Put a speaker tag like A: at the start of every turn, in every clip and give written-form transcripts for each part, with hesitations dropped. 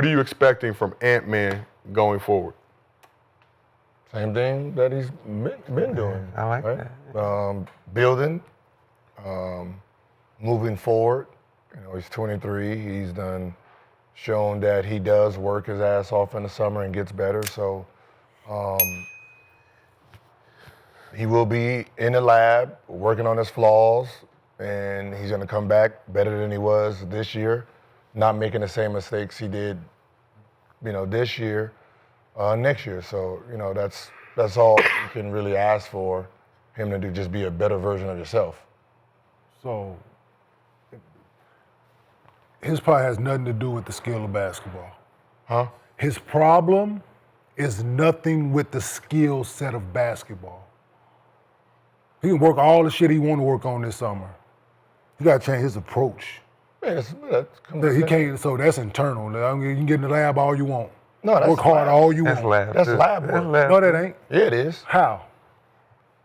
A: What are you expecting from Ant-Man going forward?
B: Same thing that he's been doing.
C: I like
B: that. Building, moving forward. He's 23. He's shown that he does work his ass off in the summer and gets better. So he will be in the lab working on his flaws, and he's going to come back better than he was this year, not making the same mistakes he did, this year, next year. So, that's all you can really ask for him to do, just be a better version of yourself.
D: So his probably has nothing to do with the skill of basketball.
B: Huh?
D: His problem is nothing with the skill set of basketball. He can work all the shit he want to work on this summer. You got to change his approach.
B: Yeah,
D: He can't. So that's internal. You can get in the lab all you want.
B: No, that's
D: work hard all you
C: That's
D: want.
C: lab.
B: That's lab work.
D: No, that ain't.
B: Yeah, it is.
D: How?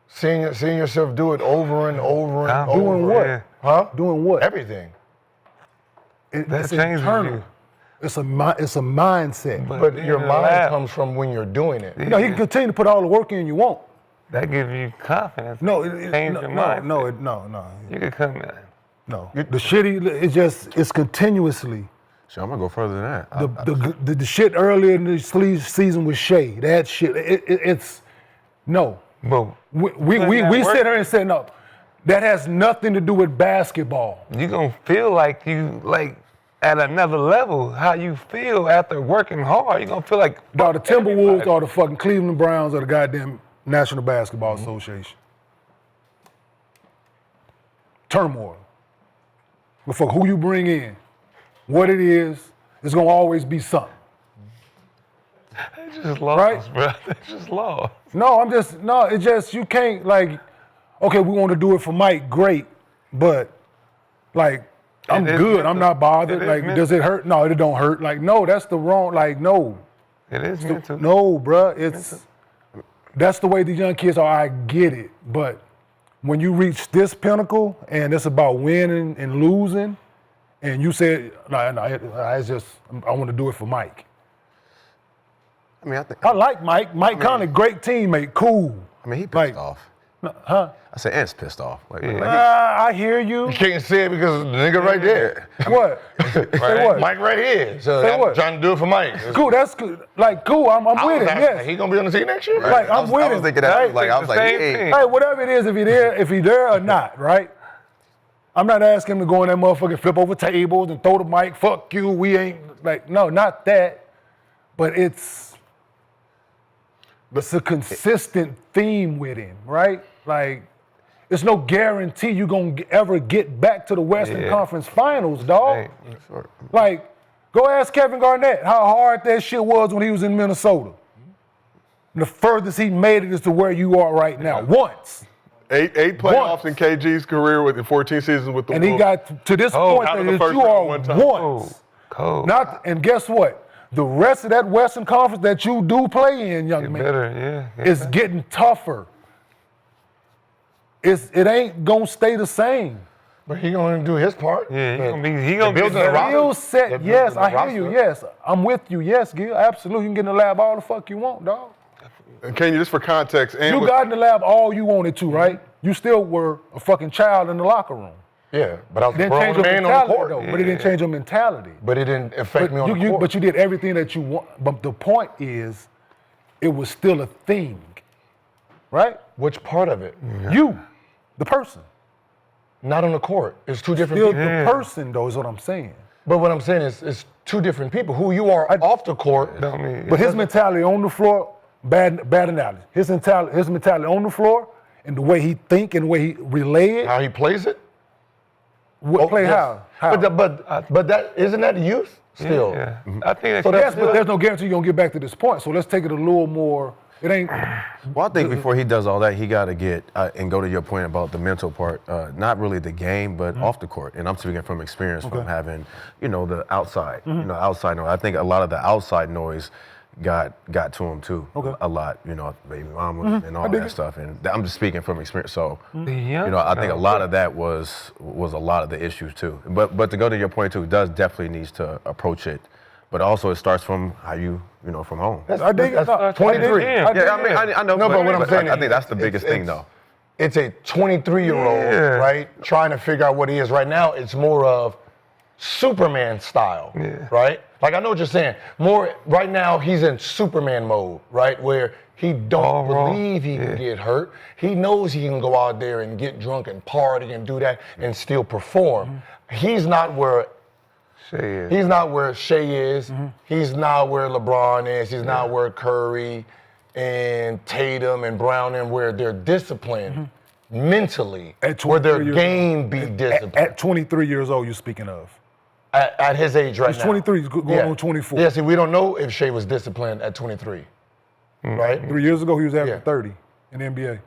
B: Seeing yourself do it over and over and over.
D: Doing what?
C: Yeah.
B: Huh?
D: Doing what?
B: Everything.
D: It's
C: changes
D: internal.
C: you.
D: It's a mindset.
B: But
C: in
B: your
C: the
B: mind
C: lab,
B: comes from when you're doing it.
D: You can continue to put all the work in you want.
C: that gives you confidence.
D: No,
C: Change your mind.
D: no.
C: You can come in.
D: No. The shitty, it's continuously.
E: So I'm gonna go further than that.
D: The shit earlier in the season with Shea, that shit, it's no.
C: But
D: We sit here and say, no, that has nothing to do with basketball.
C: you're going to feel like you, at another level, how you feel after working hard. You're going to feel like...
D: Dog, the Timberwolves or the fucking Cleveland Browns or the goddamn National Basketball Association. Turmoil. But fuck who you bring in, what it is, it's gonna always be something.
C: They just lost,
D: Right?
C: bro. They just lost.
D: It's just, you can't okay, we want to do it for Mike, great, but I'm
C: It is
D: good,
C: mental.
D: I'm not bothered.
C: It is
D: Does it hurt? No, it don't hurt. No, that's the wrong, no.
C: It is mental.
D: No, bruh, that's the way these young kids are, I get it, but when you reach this pinnacle and it's about winning and losing, and you said, it's just, I want to do it for Mike.
E: I mean,
D: I like Mike. Mike Conley, great teammate, cool.
E: I mean, he pissed off.
D: Huh?
E: I said, Ant's pissed off.
D: I hear you.
B: You can't say it because the nigga right there.
D: What? Say what?
B: Mike right here. So
D: Say
B: I'm
D: what?
B: trying to do it for Mike.
D: Cool, that's good. Cool, I'm with it, yes.
B: He gonna be on the team next year?
D: Right. I'm with
E: I was
D: it.
E: thinking that.
D: Right?
E: I was like,
C: Same
E: hey.
C: thing.
D: Hey, whatever it is, if he's there or not, right? I'm not asking him to go in that motherfucker, flip over tables and throw the mic, fuck you, we ain't, no, not that. But it's a consistent theme with him, right? It's no guarantee you're going to ever get back to the Western Conference Finals, dog.
C: Right.
D: Go ask Kevin Garnett how hard that shit was when he was in Minnesota. And the furthest he made it is to where you are right now, once.
A: Eight playoffs in KG's career in 14 seasons with the
D: And
A: Wolves.
D: he got to this point
A: out
D: that
A: of the first
D: you
A: round
D: are
A: one time.
D: once.
C: Cold.
D: And guess what? The rest of that Western Conference that you do play in, young
C: Get
D: man,
C: better, yeah.
D: is getting tougher. It ain't gonna stay the same.
B: But he gonna do his part.
C: Yeah, he gonna be
B: building
C: better.
B: a roster.
D: Skill set, yes,
B: the
D: I hear
B: roster.
D: you, yes. I'm with you, yes, Gil, absolutely. You can get in the lab all the fuck you want, dog.
A: And Kenyon, just for context,
D: You got in the lab all you wanted to, right? You still were a fucking child in the locker room.
B: Yeah, but I was a
D: Didn't change
B: grown
D: your
B: man on the
D: mentality,
B: court.
D: though. But it didn't change your mentality.
B: But it didn't affect me on the court.
D: But you did everything that you want. But the point is, it was still a thing, right?
B: Which part of it?
D: You, the person.
B: Not on the court. It's two different
D: Still
B: people.
D: the person, though, is what I'm saying.
B: But what I'm saying is, it's two different people. Who you are off the court.
D: But his mentality on the floor, bad analogy. His mentality on the floor and the way he think and the way he relay it.
B: How he plays it.
D: Play
B: yes.
D: how?
B: But that isn't that youth still.
C: Yeah. I think
B: So
D: Yes,
B: that's
D: but there's no guarantee you're gonna get back to this point. So let's take it a little more. It ain't.
E: Well, I think before he does all that, he got to get, and go to your point about the mental part, not really the game, but off the court. And I'm speaking from experience from having, the outside, outside noise. I think a lot of the outside noise got to him too, a lot, baby mama and all that stuff. And I'm just speaking from experience. So, I think a lot of that was a lot of the issues too. But to go to your point too, does definitely needs to approach it But also it starts from how you know, from home.
D: I dig it.
B: That's 23.
C: Yeah.
E: Yeah, I mean, I know.
B: No, but what I'm saying
E: I
B: is
E: think that's the biggest thing, though.
B: It's a 23-year-old, right, trying to figure out what he is. Right now, it's more of Superman style, right? Like, I know what you're saying. More right now, he's in Superman mode, right, where he don't believe he can get hurt. He knows he can go out there and get drunk and party and do that and still perform. He's not where He's not where Shea is. He's not where LeBron is. He's not where Curry and Tatum and Brown and where they're disciplined mentally, where their game be disciplined.
D: At 23 years old, you're speaking of.
B: At his age right
D: He's
B: now.
D: 23, he's going on 24.
B: Yeah, see, we don't know if Shea was disciplined at 23, right?
D: 3 years ago, he was averaging 30 in the NBA.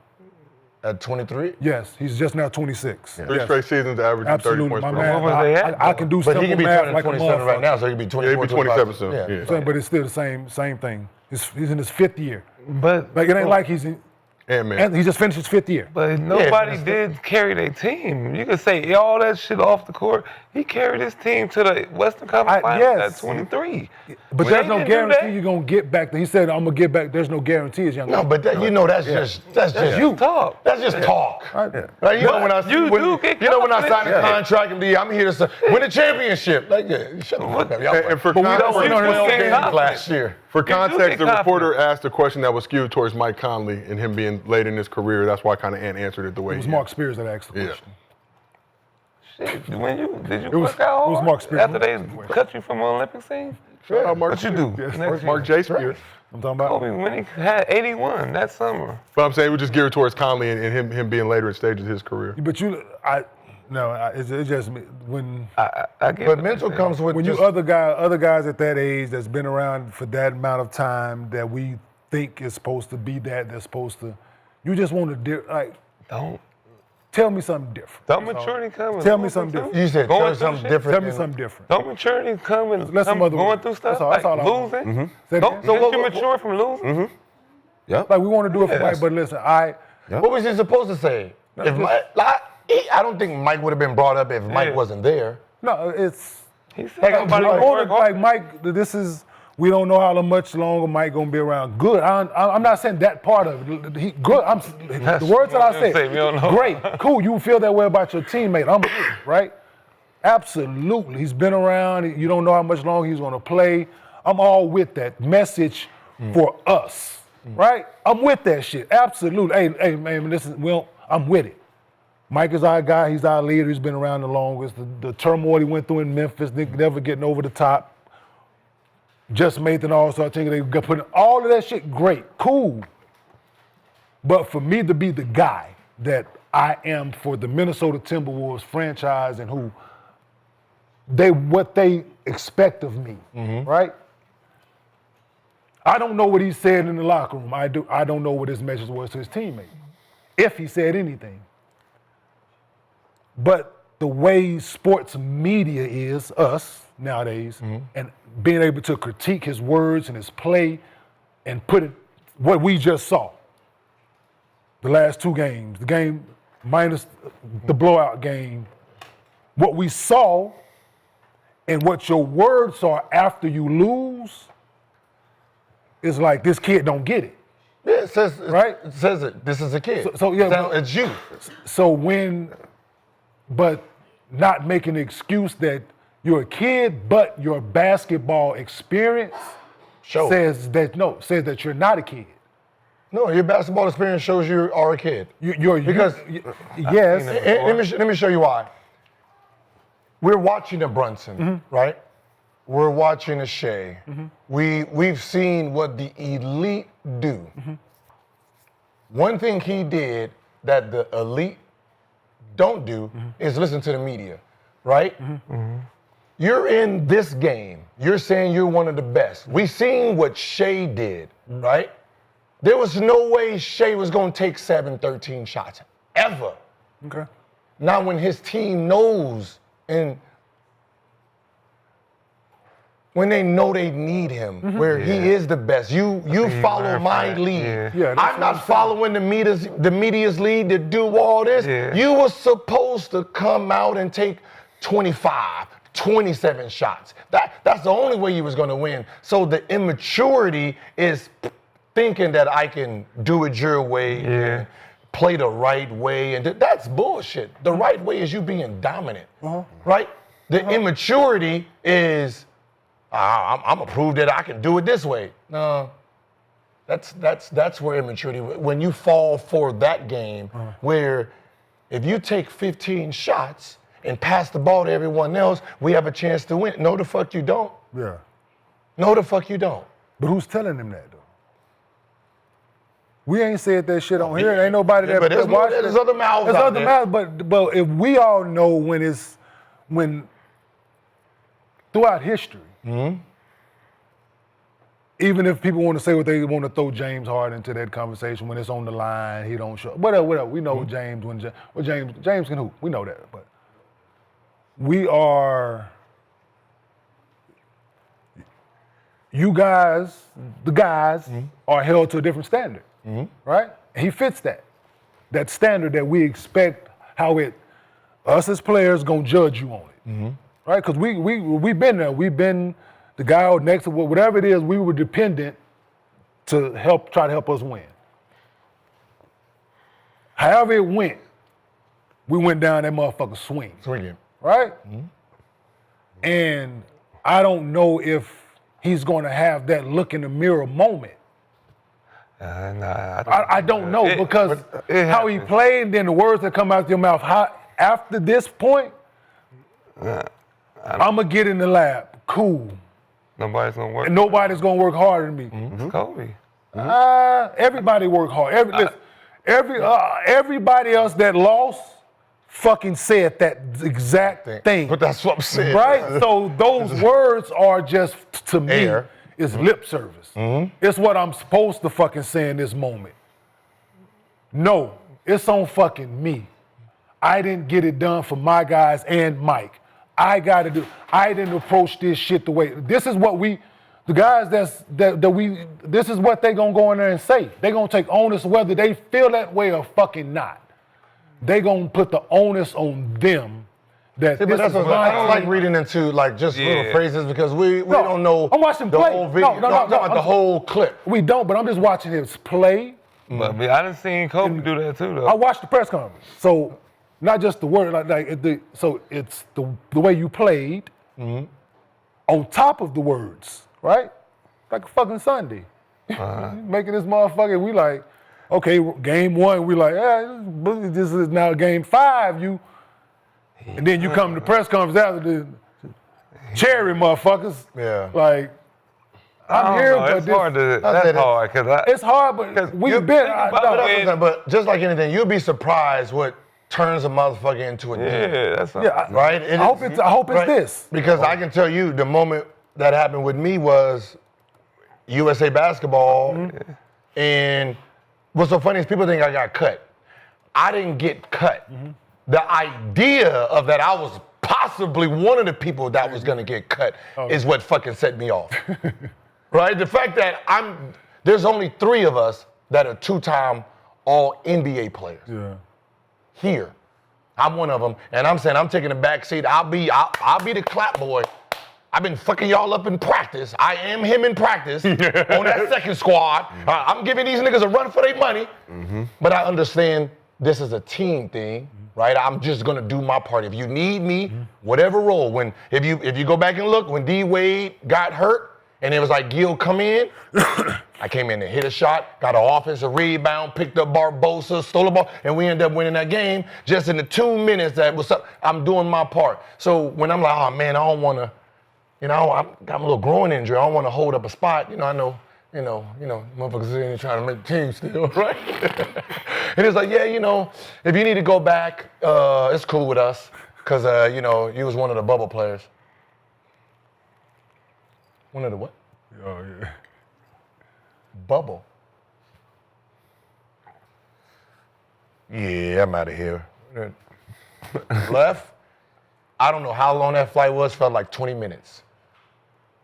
B: At 23?
D: Yes, he's just now 26.
A: Three straight seasons averaging 30
D: Absolutely,
A: points
D: my
A: per
D: man.
A: game.
C: What was they at,
D: I can do
B: But
D: simple
B: he can be
D: math
B: turning
D: like a
B: 27 right
D: motherfucker.
B: now, so he can be 24,
A: Yeah, he'd be 27 soon.
B: Yeah.
A: Yeah.
D: Saying, but it's still the same thing. He's in his fifth year.
C: But
D: Like, it ain't like he's in,
A: Ant-Man.
D: and he just finished his fifth year.
C: But nobody did carry their team. You could say all that shit off the court. He carried his team to the Western Conference Finals
D: yes.
C: at 23.
D: But
C: Shea
D: there's no
C: didn't do
D: guarantee
C: that.
D: you're going to get back. He said, I'm going to get back. There's no guarantee as young.
B: No, but that, you know that's just you.
C: Talk.
B: That's just talk. Right? You know when I
C: You do get
B: when I sign a
C: confidence.
B: contract and I'm here to win a championship. Like, shut the fuck up. Y'all
A: And for
B: we don't
A: context,
B: win 12
C: get
B: games
C: confident.
B: last year.
A: For
C: get
A: context, the reporter
C: confident.
A: asked a question that was skewed towards Mike Conley and him being late in his career. That's why kind of Ant answered it the way
D: It was
A: he
D: Mark Spears that asked the
A: Yeah.
D: question.
C: Shit, did you
D: was-
C: work out
D: it was
C: hard
D: Mark Spears.
C: after they cut you from the Olympic scene?
A: Shout out Mark
C: What you
A: Spears.
C: do?
D: Yes,
C: next
A: Mark
C: year?
A: J. Spears.
D: I'm talking about.
C: Kobe when he had 81 that summer.
A: But I'm saying we just geared towards Conley and him being later in stages of his career.
D: But it's just me. When
C: I get
B: But
C: what
B: mental
C: you're
B: comes with
D: you
B: just,
D: other guys at that age that's been around for that amount of time that we think is supposed to be they're supposed to. You just want to
C: saying.
D: tell me something different.
C: Don't maturity come and
D: Tell me
C: going
D: something
C: through-
D: different.
B: you said
C: going
B: tell
C: through
B: something
C: shit?
B: different.
D: Tell me
B: than-
D: something different.
C: Don't maturity come and
D: Let some other
C: going
D: words.
C: through stuff
D: That's all I want.
C: losing?
D: Say it
C: Don't
D: again.
C: didn't you mature from losing?
D: Like we want to do it for Mike, but listen,
B: What was he supposed to say? If Mike, I don't think Mike would have been brought up if Mike wasn't there.
D: no, it's
C: He said
B: Like,
C: nobody
B: like,
C: would work hard.
D: Mike. This is we don't know how much longer Mike gonna be around. Good. I'm not saying that part of it. He good. The words that I
C: what I'm gonna say,
D: said.
C: we don't know.
D: Great, cool. You feel that way about your teammate. I'm with it, right. Absolutely. He's been around. You don't know how much longer he's gonna play. I'm all with that message for us, right? I'm with that shit. Absolutely. Hey, man. I'm with it. Mike is our guy. He's our leader. He's been around the longest. The turmoil he went through in Memphis, never getting over the top. Just made an all-star team. They got put all of that shit. Great, cool. But for me to be the guy that I am for the Minnesota Timberwolves franchise and what they expect of me, right? I don't know what he said in the locker room. I don't know what his message was to his teammates, if he said anything. But the way sports media is, us nowadays, and being able to critique his words and his play and put it, what we just saw, the last two games, the game minus the blowout game, what we saw and what your words are after you lose is like, this kid don't get it.
B: Yeah, it says
D: Right?
B: It says it. This is a kid.
D: So, yeah,
B: Now,
D: but-
B: it's you.
D: So but not making an excuse that you're a kid, but your basketball experience says that you're not a kid.
B: No, your basketball experience shows you are a kid.
D: Yes.
B: Let me show you why. We're watching a Brunson, right? We're watching a Shea. We've seen what the elite do. One thing he did that the elite don't do is listen to the media, right? You're in this game. You're saying you're one of the best. We've seen what Shea did, right? There was no way Shea was going to take 13 shots, ever.
D: Okay.
B: Not when his team knows and when they know they need him, where he is the best. You follow my lead.
D: Yeah, that's
B: I'm
D: what
B: not
D: I'm
B: following the media's lead to do all this.
C: Yeah.
B: You were supposed to come out and take 25, 27 shots. That's the only way you was gonna win. So the immaturity is thinking that I can do it your way, and play the right way, and that's bullshit. The right way is you being dominant, right? The immaturity is I'm gonna prove that I can do it this way. No, that's where immaturity. When you fall for that game, where if you take 15 shots and pass the ball to everyone else, we have a chance to win. No, the fuck you don't.
D: Yeah.
B: No, the fuck you don't.
D: But who's telling them that though? We ain't said that shit on here. Ain't nobody that.
B: But there's other mouths
D: There's
B: out
D: other
B: there.
D: mouths, but if we all know when throughout history, even if people want to say what they want to throw James Harden into that conversation when it's on the line, he don't show. Whatever. We know James James can hoop. We know that, but we are. You guys, the guys, are held to a different standard, right? And he fits that standard that we expect. How us as players gonna judge you on it, right? Because we've been there. We've been the guy out next to whatever it is. We were dependent to try to help us win. However it went, we went down that motherfucker swinging, right? And I don't know if he's going to have that look in the mirror moment. I don't know because how he played and then the words that come out your mouth. After this point, I'm going to get in the lab. Cool.
C: Nobody's going to work.
D: And nobody's going to work harder than me.
C: It's Kobe.
D: Everybody work hard. Everybody else that lost fucking said that exact thing.
B: But that's what I'm saying.
D: Right? So those words are just, to me, is lip service. It's what I'm supposed to fucking say in this moment. No, it's on fucking me. I didn't get it done for my guys and Mike. I didn't approach this shit the way, this is what the guys this is what they gonna go in there and say. They gonna take onus whether they feel that way or fucking not. They gonna put the onus on them that
B: See,
D: this
B: that's
D: is
B: what I don't like reading into like just little phrases because we don't know
D: I'm watching
B: the
D: play.
B: whole video. I'm talking about the whole clip.
D: We don't, but I'm just watching his play.
C: But I done seen Kobe do that too, though.
D: I watched the press conference. So not just the word, so it's the way you played on top of the words, right? Like a fucking Sunday. Making this motherfucker, we like, okay, game one, we like, this is now game 5, and then you come to the press conference after the cherry motherfuckers.
B: Yeah.
D: Like, I'm here, but
C: it's hard that's hard, because
D: it's hard, but we've been.
B: But just like anything, you'll be surprised what turns a motherfucker into a demon.
C: that's
B: right.
D: I hope it's this
B: because I can tell you the moment that happened with me was USA basketball, and what's so funny is people think I got cut. I didn't get cut. The idea of that I was possibly one of the people that was gonna get cut is what fucking set me off. Right? The fact that there's only 3 of us that are 2-time all NBA players.
D: Yeah.
B: Here. I'm one of them, and I'm saying I'm taking the back seat. I'll be the clap boy. I've been fucking y'all up in practice. I am him in practice on that second squad. I'm giving these niggas a run for their money, but I understand this is a team thing, right? I'm just gonna do my part. If you need me, whatever role. If you go back and look, when D Wade got hurt, and it was like, Gil, come in. I came in and hit a shot, got an offensive rebound, picked up Barbosa, stole the ball, and we ended up winning that game just in the 2 minutes that was up. I'm doing my part. So when I'm like, oh man, I don't wanna, I'm got a little groin injury. I don't wanna hold up a spot. I know, motherfuckers in here trying to make the team still, right? And it's like, if you need to go back, it's cool with us, because, you was one of the bubble players. One of the what?
D: Oh, yeah.
B: Bubble. Yeah, I'm out of here. Left. I don't know how long that flight was, felt like 20 minutes.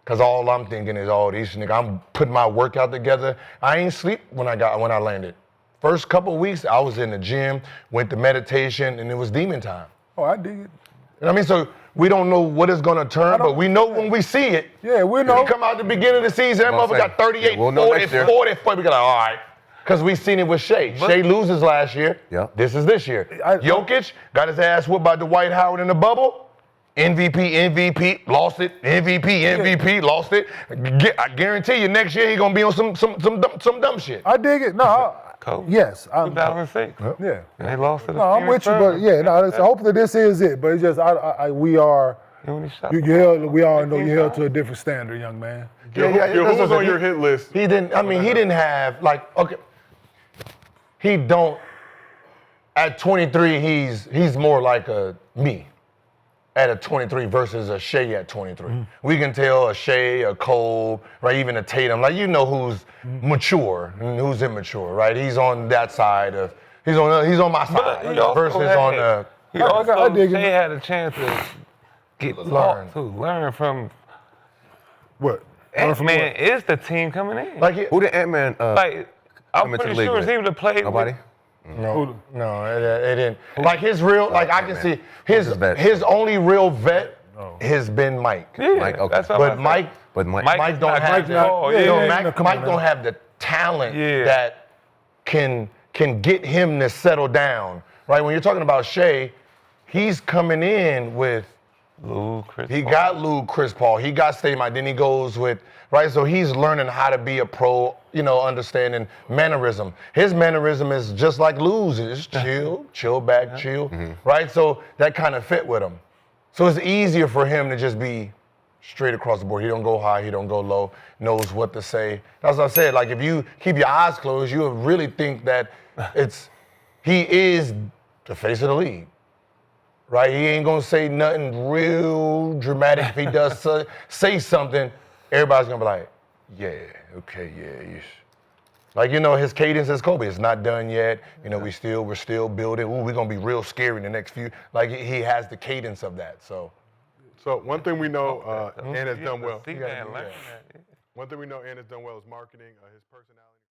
B: Cause all I'm thinking is, these niggas, I'm putting my workout together. I ain't sleep when I landed. First couple of weeks, I was in the gym, went to meditation, and it was demon time.
D: Oh, I dig it.
B: You know what I mean? So we don't know what it's gonna turn, but we know when we see it.
D: Yeah, we know.
B: We come out the beginning of the season, that
E: Well, I'm
B: motherfucker got
E: saying,
B: 38,
E: we'll know
B: 40,
E: next year.
B: 40, 40. We got like, all right. Because we seen it with Shea. Shea loses last year.
E: Yeah.
B: This is this year. Jokic got his ass whooped by Dwight Howard in the bubble. MVP, lost it. MVP, lost it. I guarantee you next year he gonna be on some dumb shit.
D: I dig it. No,
C: Kobe.
D: yes.
C: 2006.
D: Yeah.
C: And they lost to the
D: No, I'm with you, but yeah, no. Hopefully this is it. But it's just, we are. We all know you're held to a different standard, young man.
A: Who was on your hit list?
B: He didn't. I mean, he didn't have okay. He don't. At 23, he's more like a me. At a 23 versus a Shea at 23. We can tell a Shea, a Cole, right? Even a Tatum. Like who's mature and who's immature, right? He's on that side of. He's on my side versus on the.
C: Shea had a chance to get learn from.
D: What?
C: Ant-Man is the team coming in.
E: Who did Ant-Man
C: I'm pretty sure he would have played
E: Nobody?
B: No, it didn't. Like his real, I can see his only real vet has been Mike.
C: Yeah,
E: Mike, okay.
C: that's what
B: But
C: I'm
B: Mike don't have Mike don't have the talent that can get him to settle down. Right? When you're talking about Shea, he's coming in with Chris Paul. He got Statement. Then he goes with, right? So he's learning how to be a pro, understanding mannerism. His mannerism is just like Lou's. It's chill back, chill, right? So that kind of fit with him. So it's easier for him to just be straight across the board. He don't go high, he don't go low, knows what to say. That's what I said. Like if you keep your eyes closed, you'll really think that he is the face of the league. Right, he ain't gonna say nothing real dramatic. If he does say something, everybody's gonna be like, "Yeah, okay, yeah." Like his cadence is Kobe. It's not done yet. We're still building. Ooh, we're gonna be real scary in the next few. Like he has the cadence of that. So
A: one thing we know, Ant has done well.
C: One
A: One thing we know Ant has done well is marketing. His personality.